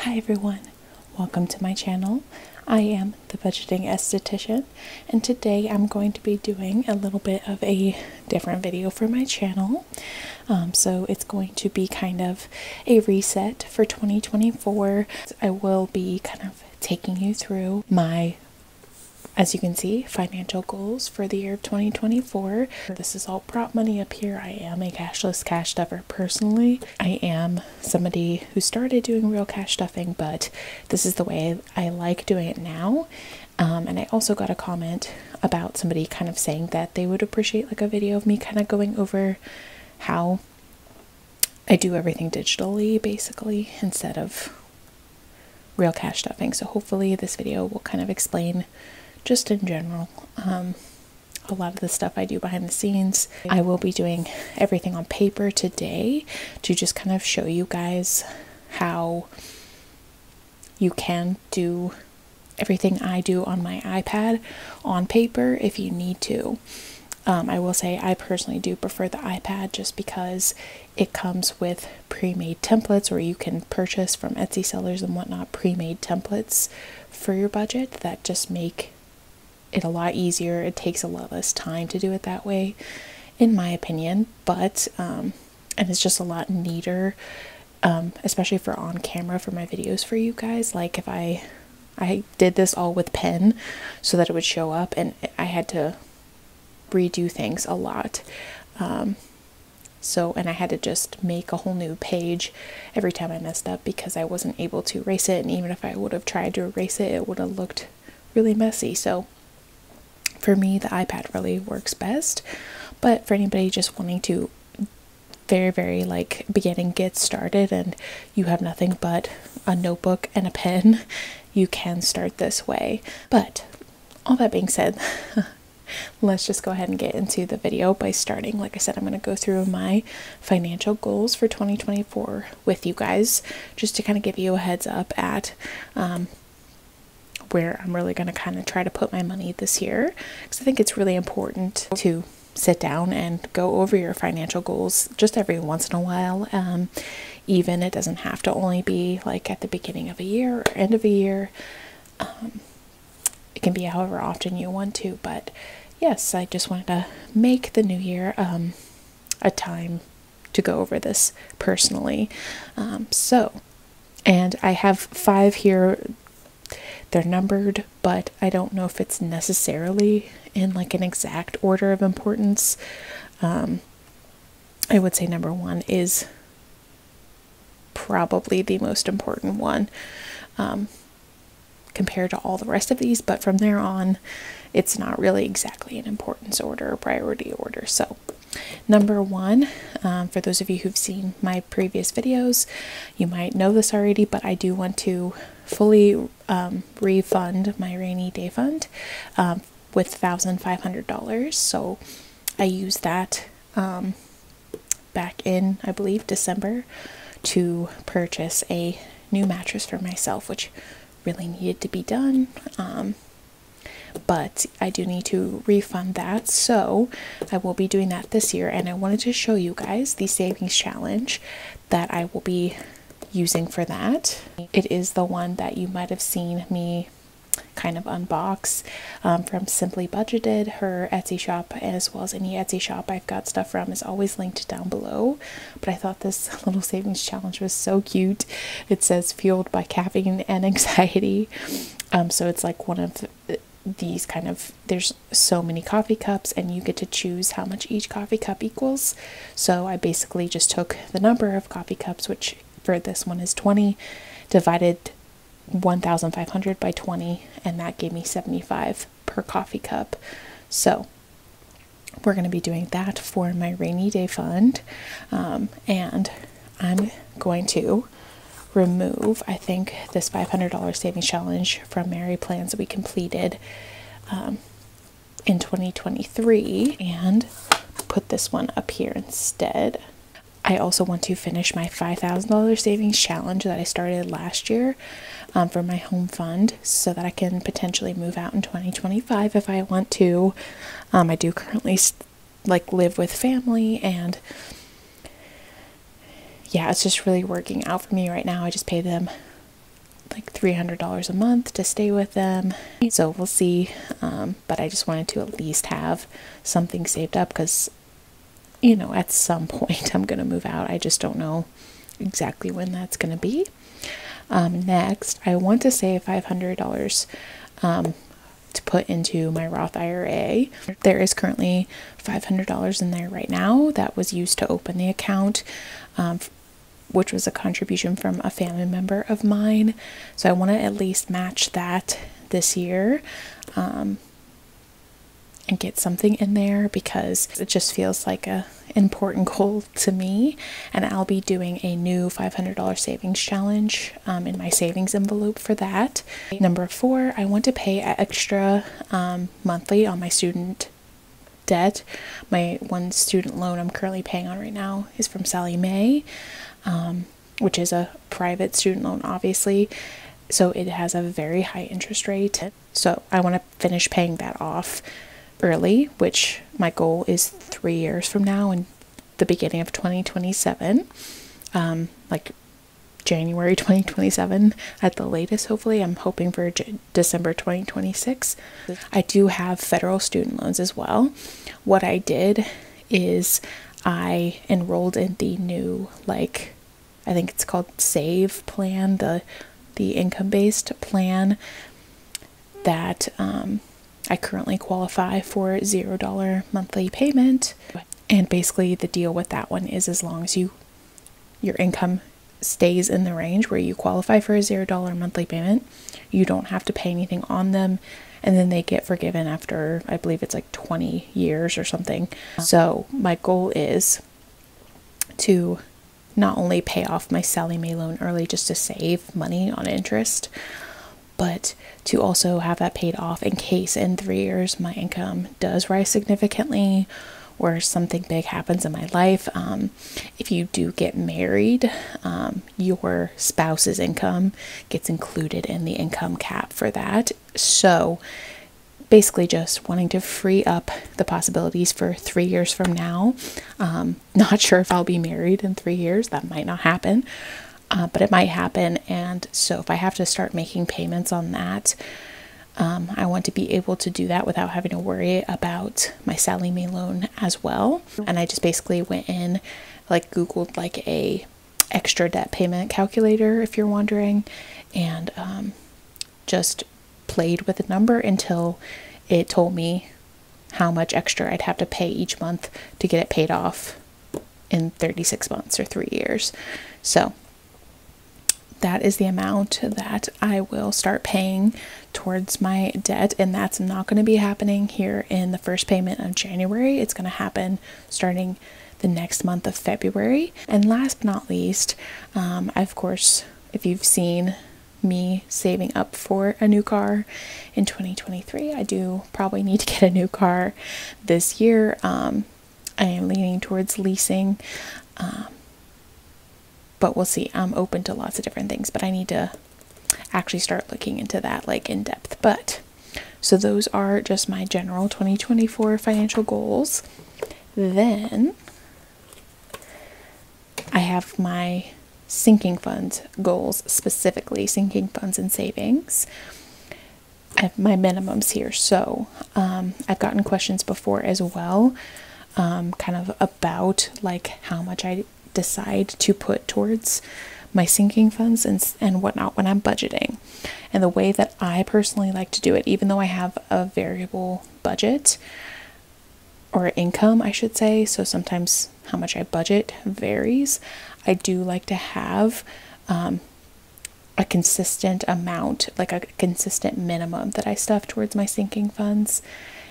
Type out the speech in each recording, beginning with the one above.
Hi everyone, welcome to my channel. I am the budgeting esthetician, and today I'm going to be doing a little bit of a different video for my channel. So it's going to be kind of a reset for 2024. I will be kind of taking you through my, as you can see, financial goals for the year of 2024. This is all prop money up here. I am a cashless cash stuffer personally. I am somebody who started doing real cash stuffing, but this is the way I like doing it now. And I also got a comment about somebody kind of saying that they would appreciate like a video of me kind of going over how I do everything digitally, basically, instead of real cash stuffing. So hopefully this video will kind of explain just in general a lot of the stuff I do behind the scenes. I will be doing everything on paper today to just kind of show you guys how you can do everything I do on my iPad on paper if you need to. I will say I personally do prefer the iPad just because it comes with pre-made templates, or you can purchase from Etsy sellers and whatnot pre-made templates for your budget that just make it a lot easier. It takes a lot less time to do it that way, in my opinion, but and it's just a lot neater, especially for on camera for my videos for you guys. Like if I did this all with pen so that it would show up, and I had to redo things a lot, and I had to just make a whole new page every time I messed up because I wasn't able to erase it, and even if I would have tried to erase it, it would have looked really messy. So for me, the iPad really works best, but for anybody just wanting to very like beginning get started and you have nothing but a notebook and a pen, you can start this way. But all that being said, let's just go ahead and get into the video by starting. Like I said, I'm going to go through my financial goals for 2024 with you guys, just to kind of give you a heads up at where I'm really going to kind of try to put my money this year, because I think it's really important to sit down and go over your financial goals just every once in a while. Even it doesn't have to only be like at the beginning of a year or end of a year. It can be however often you want to, but yes, I just wanted to make the new year a time to go over this personally. And I have 5 here. They're numbered, but I don't know if it's necessarily in like an exact order of importance. I would say number 1 is probably the most important one compared to all the rest of these, but from there on, it's not really exactly an importance order or priority order. So number 1, for those of you who've seen my previous videos, you might know this already, but I do want to fully refund my rainy day fund with $1,500. So I used that back in, I believe, December to purchase a new mattress for myself, which really needed to be done. But I do need to refund that, so I will be doing that this year. And I wanted to show you guys the savings challenge that I will be using for that. It is the one that you might have seen me kind of unbox from Simply Budgeted. Her Etsy shop, as well as any Etsy shop I've got stuff from, is always linked down below. But I thought this little savings challenge was so cute. It says fueled by caffeine and anxiety. So it's like one of these kind of, there's so many coffee cups and you get to choose how much each coffee cup equals. So I basically just took the number of coffee cups, which for this one is 20, divided 1,500 by 20, and that gave me 75 per coffee cup. So we're going to be doing that for my rainy day fund, and I'm going to remove, I think, this $500 savings challenge from Mary plans that we completed in 2023 and put this one up here instead. I also want to finish my $5,000 savings challenge that I started last year for my home fund, so that I can potentially move out in 2025 if I want to. I do currently like live with family, and yeah, it's just really working out for me right now. I just pay them like $300 a month to stay with them. So we'll see. But I just wanted to at least have something saved up because, you know, at some point I'm going to move out. I just don't know exactly when that's going to be. Next, I want to save $500 to put into my Roth IRA. There is currently $500 in there right now that was used to open the account, which was a contribution from a family member of mine. So I want to at least match that this year and get something in there because it just feels like a important goal to me. And I'll be doing a new $500 savings challenge in my savings envelope for that. Number 4, I want to pay extra monthly on my student debt. My one student loan I'm currently paying on right now is from Sallie Mae, which is a private student loan, obviously. So it has a very high interest rate. So I want to finish paying that off early, which my goal is 3 years from now in the beginning of 2027, like January 2027 at the latest. Hopefully I'm hoping for December 2026. I do have federal student loans as well. What I did is I enrolled in the new, like, I think it's called SAVE plan, the income-based plan that I currently qualify for $0 monthly payment. And basically the deal with that one is as long as your income stays in the range where you qualify for a $0 monthly payment, you don't have to pay anything on them, and then they get forgiven after, I believe it's like 20 years or something. So my goal is to not only pay off my Sallie Mae loan early just to save money on interest, but to also have that paid off in case in 3 years my income does rise significantly or something big happens in my life. If you do get married, your spouse's income gets included in the income cap for that. So basically just wanting to free up the possibilities for 3 years from now. Not sure if I'll be married in 3 years. That might not happen. But it might happen, and so if I have to start making payments on that, I want to be able to do that without having to worry about my Sallie Mae loan as well. And I just basically went in, like Googled like a extra debt payment calculator, if you're wondering, and just played with the number until it told me how much extra I'd have to pay each month to get it paid off in 36 months or 3 years. So that is the amount that I will start paying towards my debt, and that's not going to be happening here in the first payment of January. It's going to happen starting the next month of February. And last but not least, of course, if you've seen me saving up for a new car in 2023, I do probably need to get a new car this year. I am leaning towards leasing, but we'll see. I'm open to lots of different things, but I need to actually start looking into that like in depth. But so those are just my general 2024 financial goals. Then I have my sinking funds goals, specifically sinking funds and savings. I have my minimums here. So I've gotten questions before as well, kind of about like how much I decide to put towards my sinking funds and whatnot when I'm budgeting. And the way that I personally like to do it, even though I have a variable budget or income, I should say, so sometimes how much I budget varies, I do like to have a consistent amount, like a consistent minimum that I stuff towards my sinking funds.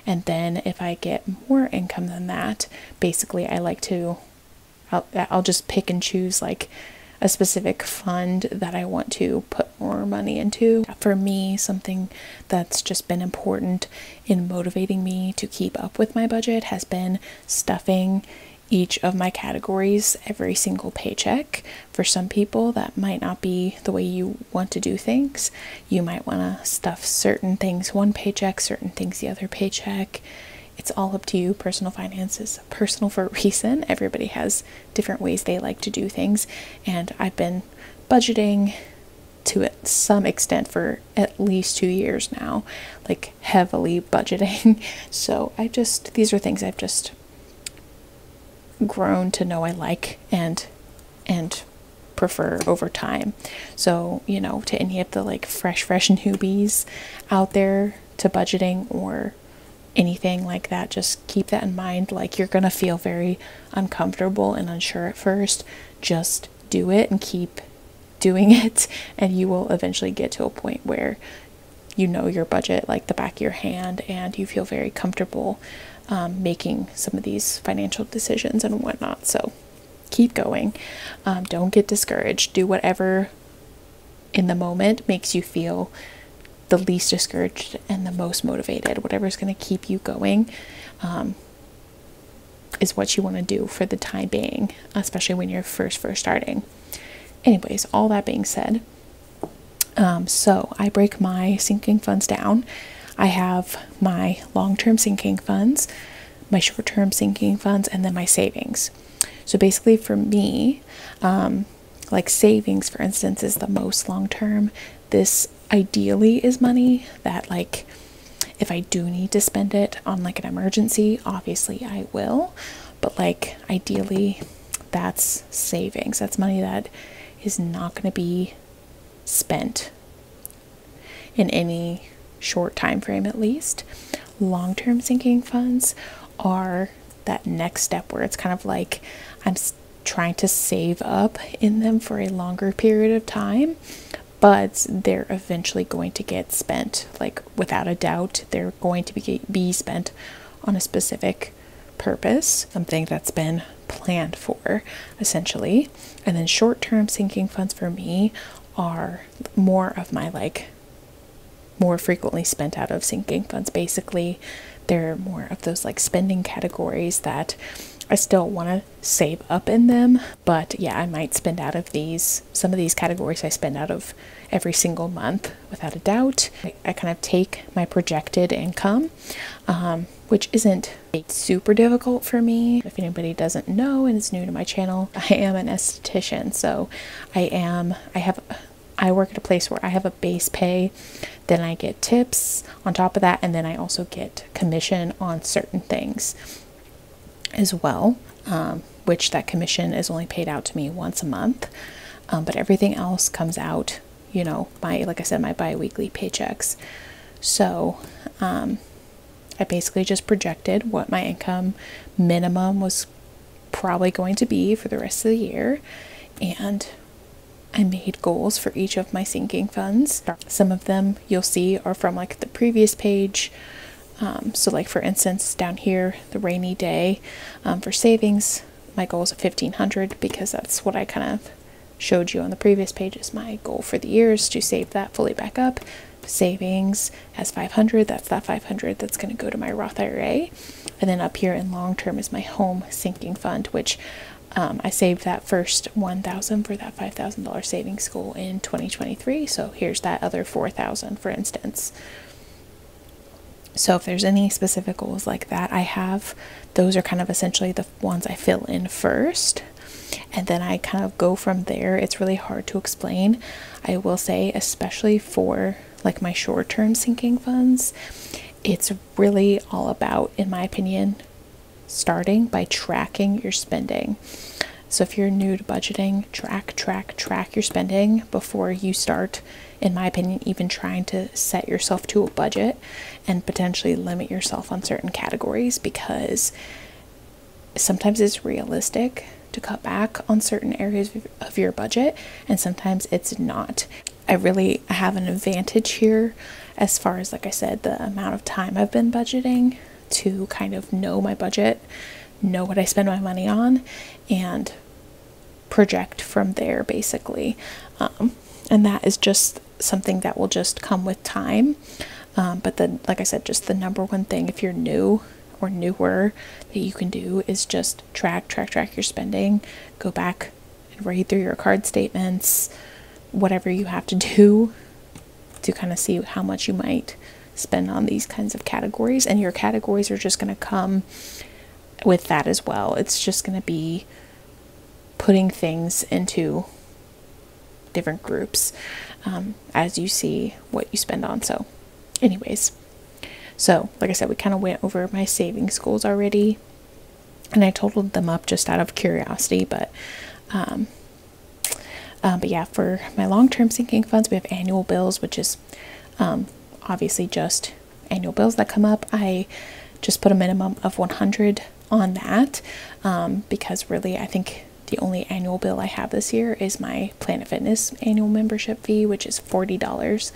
And then if I get more income than that, basically I like to I'll just pick and choose like a specific fund that I want to put more money into. For me, something that's just been important in motivating me to keep up with my budget has been stuffing each of my categories every single paycheck. For some people, that might not be the way you want to do things. You might want to stuff certain things one paycheck, certain things the other paycheck. It's all up to you. Personal finance is personal for a reason. Everybody has different ways they like to do things. And I've been budgeting to some extent for at least 2 years now, like heavily budgeting. So these are things I've just grown to know I like and prefer over time. So, you know, to any of the like fresh newbies out there to budgeting or anything like that, just keep that in mind. Like, you're gonna feel very uncomfortable and unsure at first. Just do it and keep doing it, and you will eventually get to a point where you know your budget like the back of your hand, and you feel very comfortable making some of these financial decisions and whatnot. So keep going. Don't get discouraged. Do whatever in the moment makes you feel the least discouraged and the most motivated. Whatever's going to keep you going is what you want to do for the time being, especially when you're first starting. Anyways, all that being said, so I break my sinking funds down. I have my long-term sinking funds, my short-term sinking funds, and then my savings. So basically for me, like savings, for instance, is the most long-term. This ideally is money that, like, if I do need to spend it on like an emergency, obviously I will. But like, ideally, that's savings. That's money that is not going to be spent in any short time frame, at least. Long-term sinking funds are that next step where it's kind of like I'm trying to save up in them for a longer period of time, but they're eventually going to get spent. Like, without a doubt, they're going to be spent on a specific purpose, something that's been planned for, essentially. And then short-term sinking funds for me are more of my, like, more frequently spent out of sinking funds. Basically, they're more of those like spending categories that I still want to save up in them, but yeah, I might spend out of these. Some of these categories I spend out of every single month, without a doubt. I kind of take my projected income, which isn't super difficult for me. If anybody doesn't know and is new to my channel, I am an esthetician, so I work at a place where I have a base pay, then I get tips on top of that, and then I also get commission on certain things as well, which that commission is only paid out to me once a month, but everything else comes out, you know, like I said, my bi-weekly paychecks. So I basically just projected what my income minimum was probably going to be for the rest of the year, and I made goals for each of my sinking funds. Some of them you'll see are from like the previous page. So like, for instance, down here, the rainy day, for savings, my goal is $1,500, because that's what I kind of showed you on the previous page is my goal for the year, is to save that fully back up. Savings has 500. That's that 500 that's going to go to my Roth IRA. And then up here in long term is my home sinking fund, which I saved that first $1,000 for that $5,000 savings goal in 2023. So here's that other $4,000, for instance. So if there's any specific goals like that I have, those are kind of essentially the ones I fill in first, and then I kind of go from there. It's really hard to explain, I will say, especially for like my short-term sinking funds. It's really all about, in my opinion, starting by tracking your spending. So if you're new to budgeting, track your spending before you start, in my opinion, even trying to set yourself to a budget and potentially limit yourself on certain categories, because sometimes it's realistic to cut back on certain areas of your budget, and sometimes it's not. I have an advantage here as far as, like I said, the amount of time I've been budgeting to kind of know my budget, know what I spend my money on, and project from there, basically. And that is just something that will just come with time. But then, like I said, just the number one thing, if you're new or newer, that you can do is just track your spending. Go back and read through your card statements, whatever you have to do to kind of see how much you might spend on these kinds of categories. And your categories are just going to come with that as well. It's just going to be putting things into different groups. as you see what you spend on. So anyways, so like I said, we kind of went over my savings goals already, and I totaled them up just out of curiosity, but yeah, for my long-term sinking funds, we have annual bills, which is obviously just annual bills that come up. I just put a minimum of 100 on that, because really I think the only annual bill I have this year is my Planet Fitness annual membership fee, which is $40.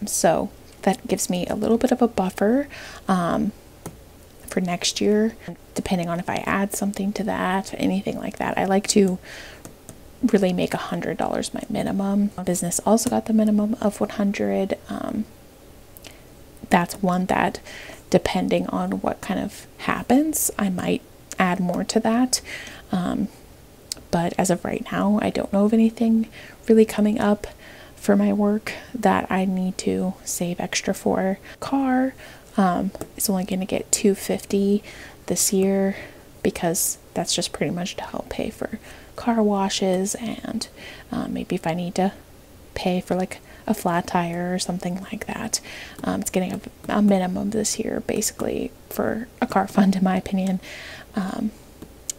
So that gives me a little bit of a buffer for next year, depending on if I add something to that, anything like that. I like to really make $100 my minimum. Business also got the minimum of 100. That's one that, depending on what kind of happens, I might add more to that. But as of right now, I don't know of anything really coming up for my work that I need to save extra for. Car, it's only going to get $250 this year, because that's just pretty much to help pay for car washes, and maybe if I need to pay for like a flat tire or something like that. It's getting a minimum this year, basically, for a car fund, in my opinion,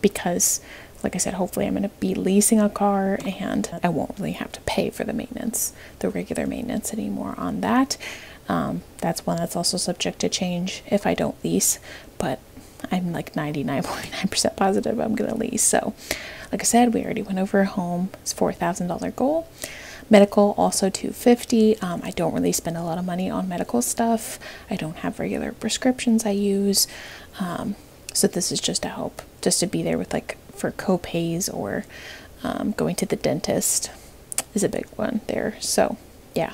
because like I said, hopefully I'm going to be leasing a car, and I won't really have to pay for the maintenance, the regular maintenance anymore on that. That's one that's also subject to change if I don't lease, but I'm like 99.9% positive I'm going to lease. So like I said, we already went over home. It's $4,000 goal. Medical, also $250. I don't really spend a lot of money on medical stuff. I don't have regular prescriptions I use. So this is just to help, just to be there with like for co-pays, or going to the dentist is a big one there. So yeah,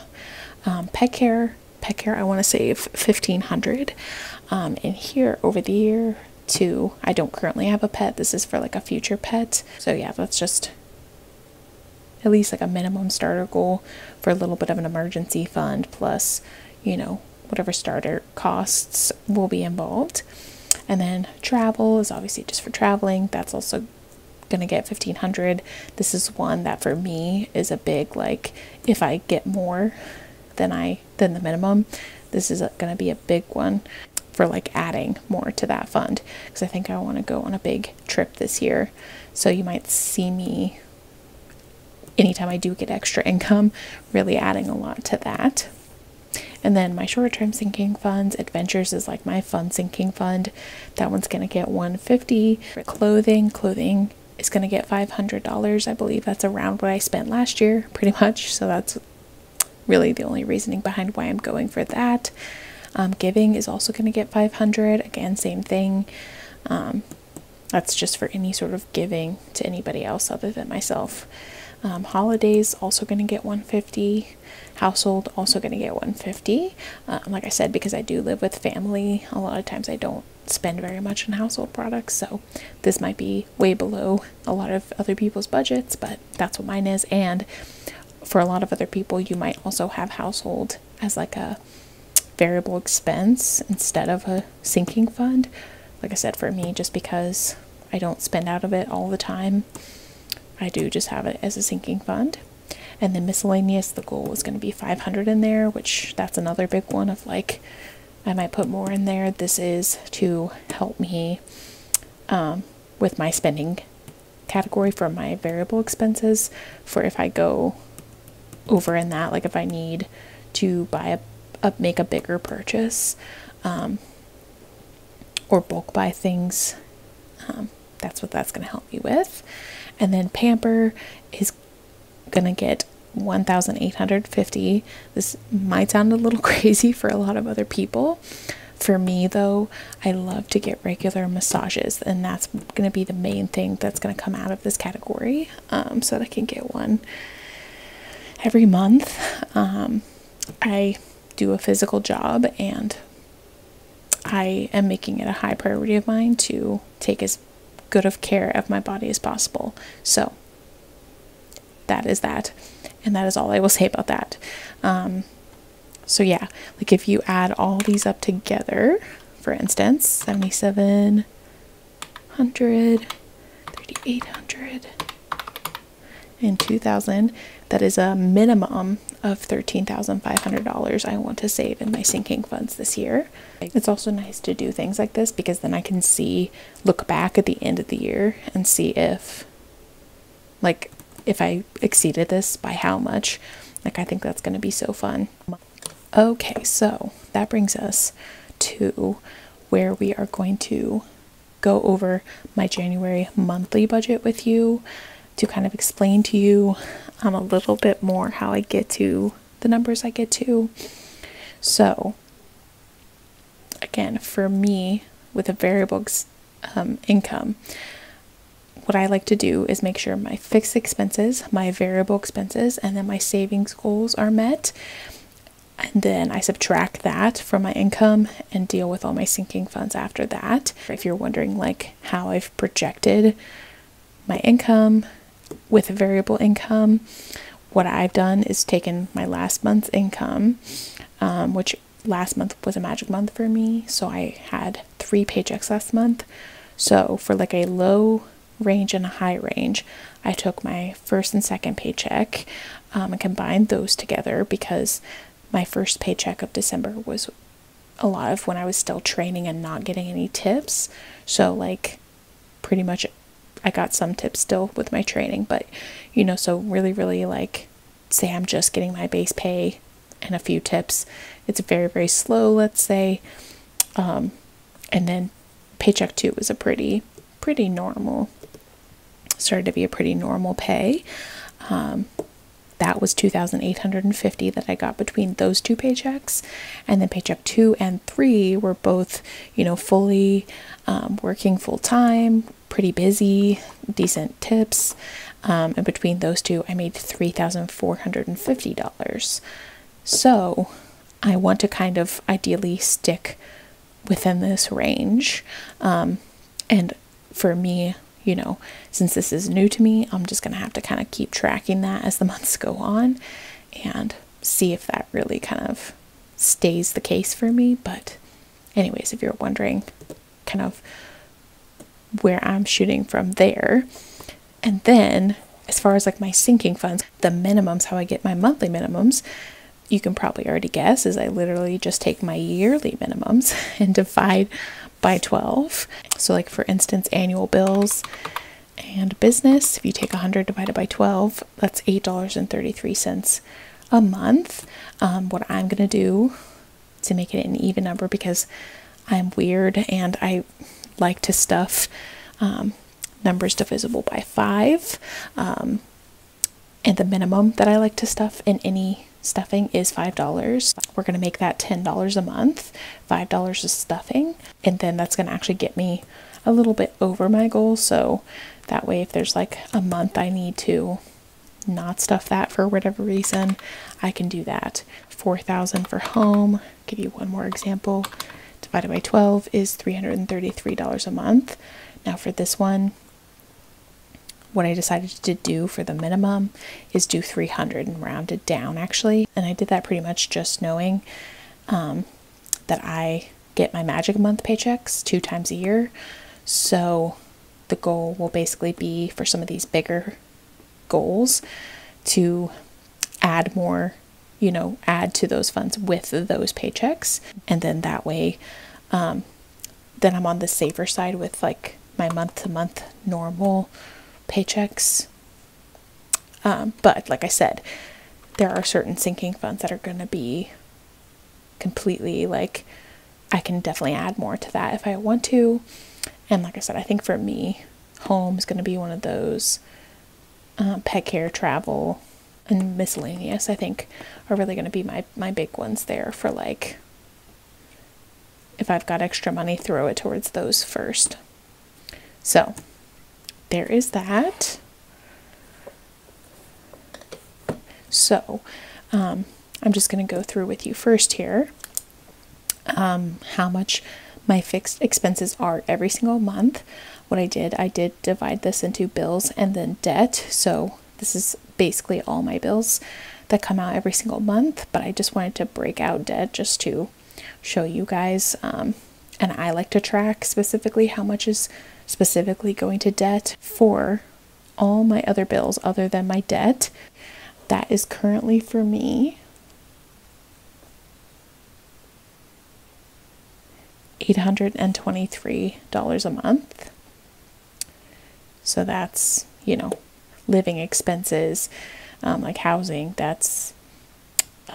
pet care I want to save $1,500. And here over the year too, I don't currently have a pet. This is for like a future pet. So yeah, that's just at least like a minimum starter goal for a little bit of an emergency fund, plus, you know, whatever starter costs will be involved. And then travel is obviously just for traveling. That's also going to get $1,500. This is one that for me is a big, like, if I get more than the minimum, this is going to be a big one for like adding more to that fund, because I think I want to go on a big trip this year. So you might see me, anytime I do get extra income, really adding a lot to that. And then my short-term sinking funds, Adventures is like my fun sinking fund. That one's going to get $150. For clothing is going to get $500. I believe that's around what I spent last year, pretty much. So that's really the only reasoning behind why I'm going for that. Giving is also going to get $500. Again, same thing. That's just for any sort of giving to anybody else other than myself. Holidays also going to get $150. Household also going to get $150. Like I said, because I do live with family, a lot of times I don't spend very much on household products, so this might be way below a lot of other people's budgets, but that's what mine is. And for a lot of other people, you might also have household as like a variable expense instead of a sinking fund. Like I said, for me, just because I don't spend out of it all the time, I do just have it as a sinking fund. And then miscellaneous, the goal is going to be $500 in there, which that's another big one of like, I might put more in there. This is to help me with my spending category for my variable expenses, for if I go over in that, like if I need to buy make a bigger purchase, or bulk buy things, that's what that's going to help me with. And then pamper is gonna get $1,850. This might sound a little crazy for a lot of other people. For me though, I love to get regular massages, and that's gonna be the main thing that's gonna come out of this category, so that I can get one every month. I do a physical job, and I am making it a high priority of mine to take as good of care of my body as possible. So that is that, and that is all I will say about that. So yeah, like if you add all these up together, for instance, 7,700, 3,800, and $2,000. That is a minimum of $13,500 I want to save in my sinking funds this year. It's also nice to do things like this because then I can look back at the end of the year and see if I exceeded this by how much. I think that's going to be so fun. Okay, so that brings us to where we are going to go over my January monthly budget with you to kind of explain to you a little bit more how I get to the numbers I get to. So again, for me with a variable income, what I like to do is make sure my fixed expenses, my variable expenses, and then my savings goals are met. And then I subtract that from my income and deal with all my sinking funds after that. If you're wondering how I've projected my income with a variable income, what I've done is taken my last month's income, which last month was a magic month for me. So I had 3 paychecks last month. So for a low range and a high range, I took my first and second paycheck and combined those together because my first paycheck of December was a lot of when I was still training and not getting any tips. So pretty much I got some tips still with my training, but so really say I'm just getting my base pay and a few tips. It's very, very slow, let's say. And then paycheck 2 was a pretty normal, started to be a pretty normal pay. That was $2,850 that I got between those 2 paychecks. And then paycheck 2 and 3 were both, fully working full time, pretty busy, decent tips. And between those 2, I made $3,450. So I want to kind of ideally stick within this range. And for me, since this is new to me, I'm just going to have to kind of keep tracking that as the months go on and see if that really kind of stays the case for me. But anyways, if you're wondering kind of where I'm shooting from there. And then as far as my sinking funds, the minimums, how I get my monthly minimums, you can probably already guess, is I literally just take my yearly minimums and divide by 12. So for instance, annual bills and business, if you take 100 divided by 12, that's $8.33 a month. What I'm going to do to make it an even number, because I'm weird and I like to stuff numbers divisible by 5. And the minimum that I like to stuff in any stuffing is $5. We're going to make that $10 a month. $5 is stuffing, and then that's going to actually get me a little bit over my goal. So that way, if there's a month I need to not stuff that for whatever reason, I can do that. $4,000 for home. Give you one more example. Divided by 12 is $333 a month. Now for this one, what I decided to do for the minimum is do 300 and round it down actually. And I did that pretty much just knowing that I get my magic month paychecks 2 times a year. So the goal will basically be for some of these bigger goals to add more, add to those funds with those paychecks. And then that way, then I'm on the safer side with my month to month normal paychecks. But like I said, there are certain sinking funds that are going to be completely I can definitely add more to that if I want to. And like I said, I think for me, home is going to be one of those. Pet care, travel, and miscellaneous, I think, are really going to be my big ones there for if I've got extra money, throw it towards those first. So there is that. So I'm just going to go through with you first here how much my fixed expenses are every single month. What I did divide this into bills and then debt. So this is basically all my bills that come out every single month, but I just wanted to break out debt just to show you guys. And I like to track specifically how much is specifically going to debt for all my other bills other than my debt. That is currently for me $823 a month. So that's, you know, living expenses, like housing, that's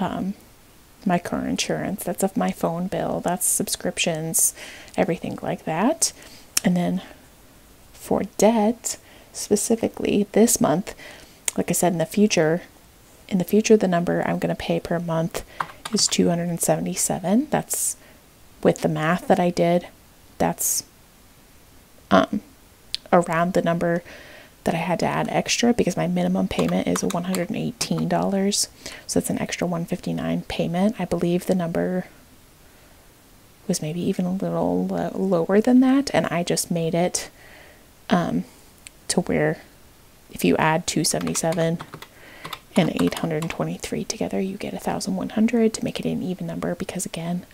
my car insurance, that's of my phone bill, that's subscriptions, everything like that. And then for debt, specifically this month, like I said, in the future, the number I'm going to pay per month is $277. That's with the math that I did. That's around the number that I had to add extra because my minimum payment is $118. So it's an extra $159 payment. I believe the number was maybe even a little lower than that, and I just made it to where if you add $277 and $823 together, you get $1,100 to make it an even number, because again,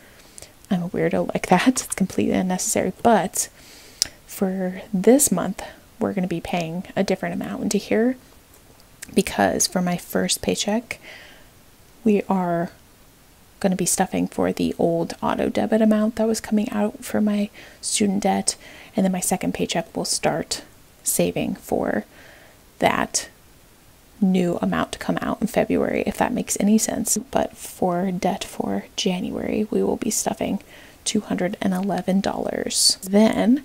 I'm a weirdo like that. It's completely unnecessary. But for this month, we're going to be paying a different amount into here, because for my first paycheck, we are going to be stuffing for the old auto debit amount that was coming out for my student debt, and then my second paycheck will start saving for that new amount to come out in February, if that makes any sense. But for debt for January, we will be stuffing $211. Then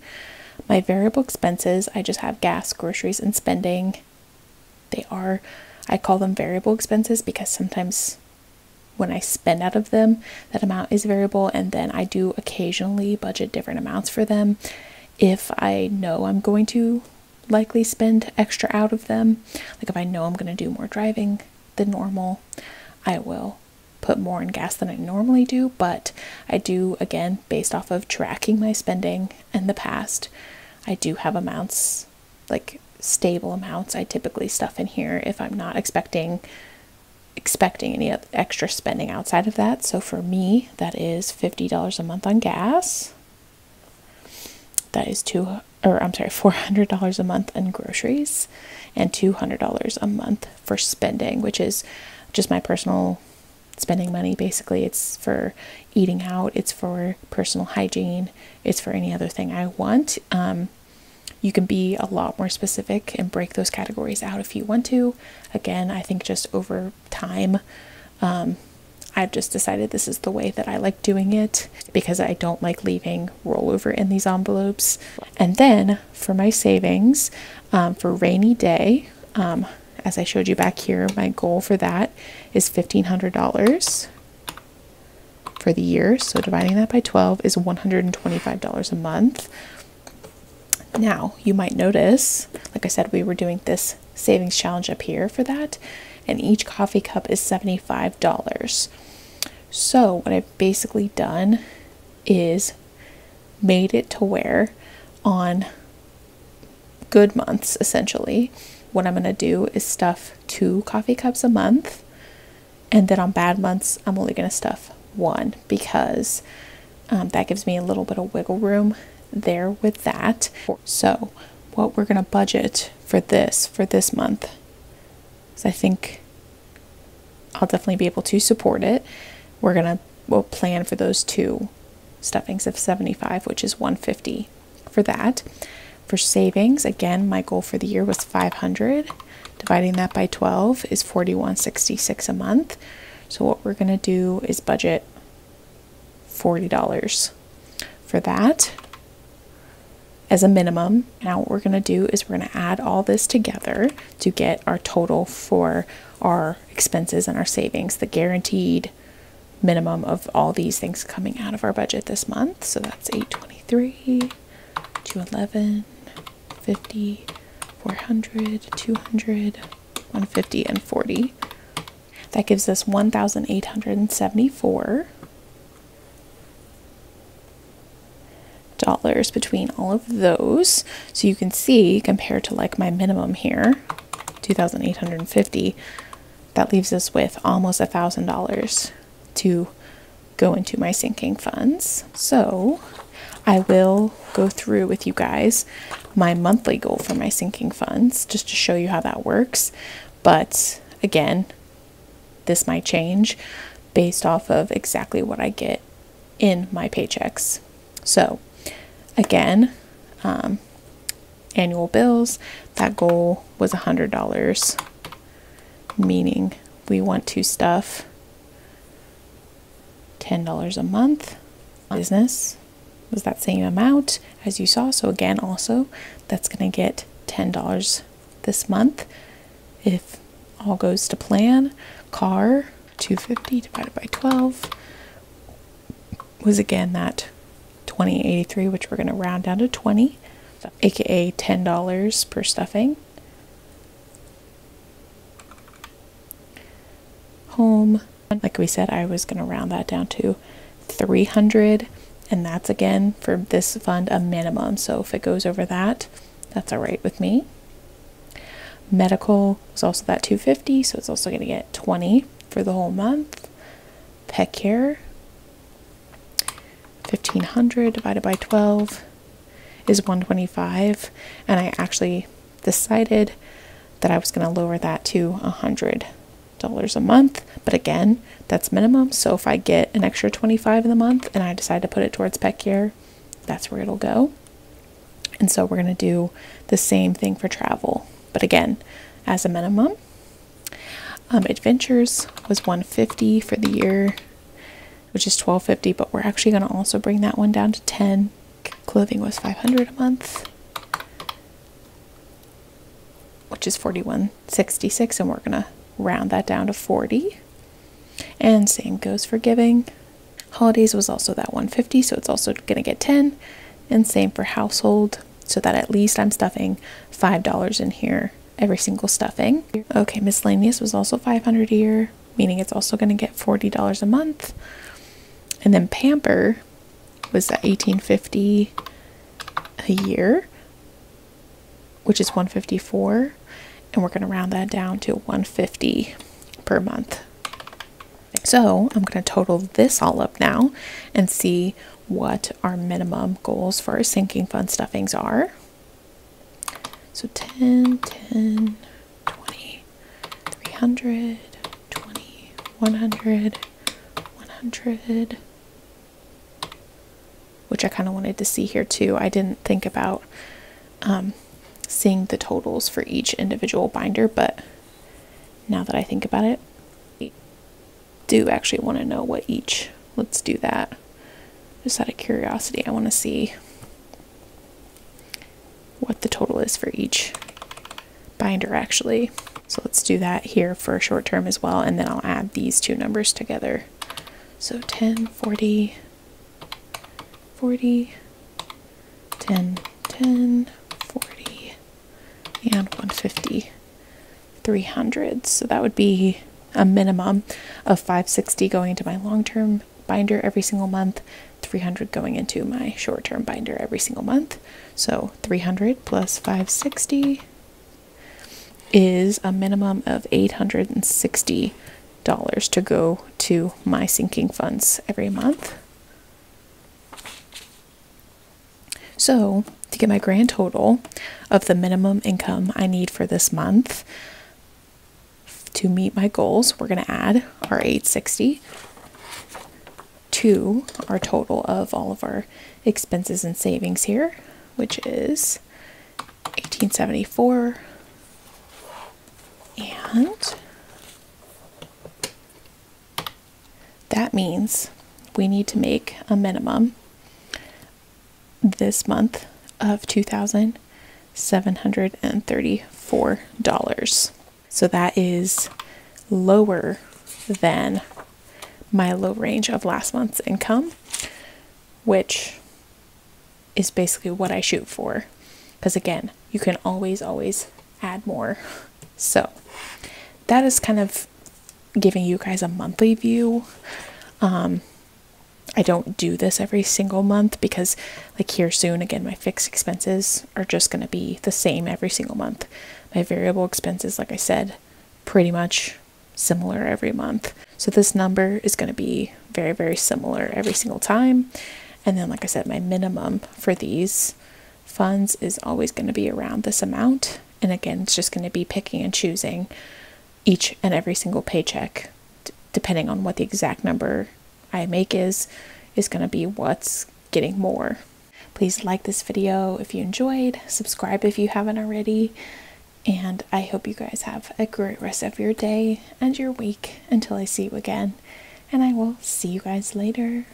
my variable expenses, I just have gas, groceries, and spending. I call them variable expenses because sometimes when I spend out of them, that amount is variable, and then I do occasionally budget different amounts for them if I know I'm going to likely spend extra out of them. Like if I know I'm going to do more driving than normal, I will put more in gas than I normally do. But I do, again, based off of tracking my spending in the past, I do have amounts, like stable amounts I typically stuff in here if I'm not expecting any extra spending outside of that. So for me, that is $50 a month on gas. That is $400 a month in groceries, and $200 a month for spending, which is just my personal spending money. Basically, it's for eating out, it's for personal hygiene, it's for any other thing I want. You can be a lot more specific and break those categories out if you want to. Again, I think just over time, I've just decided this is the way that I like doing it, because I don't like leaving rollover in these envelopes. And then for my savings, for rainy day, as I showed you back here, my goal for that is $1,500 for the year. So dividing that by 12 is $125 a month. Now, you might notice, like I said, we were doing this savings challenge up here for that, and each coffee cup is $75. So what I've basically done is made it to where on good months, essentially, what I'm going to do is stuff 2 coffee cups a month, and then on bad months, I'm only going to stuff 1, because that gives me a little bit of wiggle room there with that. So what we're going to budget for this month, so I think I'll definitely be able to support it. We'll plan for those 2 stuffings of 75, which is $150 for that. For savings, again, my goal for the year was $500. Dividing that by 12 is $41.66 a month. So what we're going to do is budget $40 for that as a minimum. Now what we're going to do is we're going to add all this together to get our total for our expenses and our savings, the guaranteed minimum of all these things coming out of our budget this month. So that's $823, $211, $50, $400, $200, $150, and $40. That gives us $1,874 between all of those. So you can see, compared to like my minimum here, $2,850, that leaves us with almost $1,000 to go into my sinking funds. So I will go through with you guys my monthly goal for my sinking funds just to show you how that works. But again, this might change based off of exactly what I get in my paychecks. So again, annual bills, that goal was $100, meaning we want to stuff $10 a month. Business was that same amount as you saw. So again, also that's going to get $10 this month if all goes to plan. Car, $250 divided by 12 was again that $20.83, which we're going to round down to 20, so aka $10 per stuffing. Home, like we said, I was going to round that down to $300, and that's again for this fund a minimum, so if it goes over that, that's all right with me. Medical was also that $250, so it's also going to get $20 for the whole month. Pet care, $1,500 divided by 12 is $125, and I actually decided that I was going to lower that to $100 a month, but again, that's minimum. So if I get an extra $25 in the month and I decide to put it towards pet care, that's where it'll go. And so we're going to do the same thing for travel, but again, as a minimum. Adventures was $150 for the year, which is $12.50, but we're actually going to also bring that one down to $10. Clothing was $500 a month, which is $41.66, and we're going to round that down to $40. And same goes for giving. Holidays was also that $150, so it's also going to get $10. And same for household, so that at least I'm stuffing $5 in here every single stuffing. Okay, miscellaneous was also $500 a year, meaning it's also going to get $40 a month. And then pamper was at $18.50 a year, which is $154, and we're going to round that down to $150 per month. So I'm going to total this all up now and see what our minimum goals for our sinking fund stuffings are. So 10, 10, 20, 300, 20, 100, 100, which I kind of wanted to see here too. I didn't think about seeing the totals for each individual binder, but now that I think about it, I do actually want to know what each, let's do that. Just out of curiosity, I want to see what the total is for each binder actually. So let's do that here for short term as well, and then I'll add these two numbers together. So 10, 40, 40, 10, 10, 40, and 150, 300. So that would be a minimum of $560 going into my long-term binder every single month, $300 going into my short-term binder every single month. So $300 plus $560 is a minimum of $860 to go to my sinking funds every month. So to get my grand total of the minimum income I need for this month to meet my goals, we're going to add our $860 to our total of all of our expenses and savings here, which is $1,874, and that means we need to make a minimum this month of $2,734. So that is lower than my low range of last month's income, which is basically what I shoot for, because again, you can always add more. So that is kind of giving you guys a monthly view. I don't do this every single month because, like here soon, again, my fixed expenses are just going to be the same every single month. My variable expenses, like I said, pretty much similar every month. So this number is going to be very, very similar every single time. And then, like I said, my minimum for these funds is always going to be around this amount. And again, it's just going to be picking and choosing each and every single paycheck, depending on what the exact number I make is going to be what's getting more. Please like this video if you enjoyed, subscribe if you haven't already, and I hope you guys have a great rest of your day and your week until I see you again, and I will see you guys later.